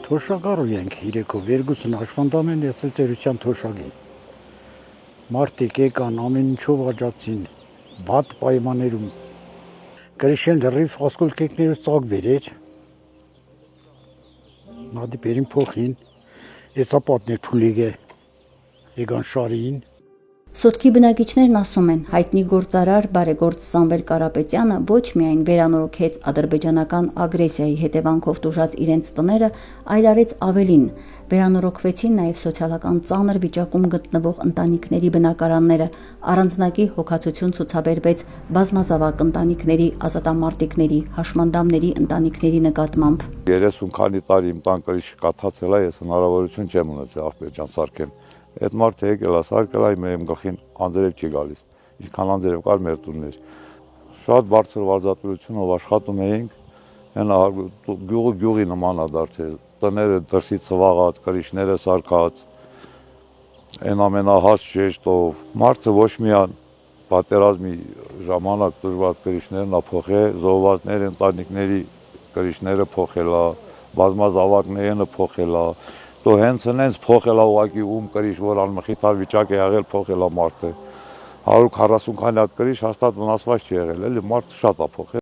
Թոշակառու ենք իրեկով, երկուսն հաշվանդամ են, ես էլ ծերության թոշակին։ Մարդիկ եկան, ամեն ինչով աջակցին, վատ պայմաններում։ Կրիշեն լրիվ ասկոլկեկներուց ծակ վերեր։ Նադի բերին փոխին, եսա պատներ փուլիգ է, եկան շարին։ Սոտքի բնակիչներն ասում են, հայտնի գործարար բարեգործ Սամվել Կարապետյանը ոչ միայն վերանորոգեց ադրբեջանական ագրեսիայի հետևանքով տուժած իրենց տները, այլ արեց ավելին. վերանորոգվեցին նաև սոցիալական ծանր վիճակում գտնվող ընտանիքների բնակարանները, առանձնակի հոգացություն ցուցաբերվեց բազմազավակ ընտանիքների, ազատամարտիկների, հաշմանդամների ընտանիքների նկատմամբ։ 30 քանի տարի իմ տան կրիչ կաթացել է, ես հնարավորություն չեմ ունեցել աղբերջան սարքեմ։ Այդ մարդը եկել է սարքել է, իմ գլխին անձրև չի գալիս, ինչքան անձրև կար մեր տուններ։ Շատ բարձր վարձատրությունով աշխատում էինք, հենա գյուղը գյուղի նման է դարձել, տները դրսից ծվաղած, կրիչները սարքած, այն ամենահաս շեշտով։ Մարդը ոչ միայն պատերազմի ժամանակ դժվար կրիչներն է փոխել, զոհվածներ ընտանիքների կրիչները փոխել է, բազմազավակները փոխել է, તો հենց հենց փոխել է ուղղակի ում կրիչ, որ անմխիթար վիճակ է եղել, փոխել է մարդը։ 140 քանի հատ կրիչ հաստատ վնասված չի եղել, էլի մարդը շատ է փոխել։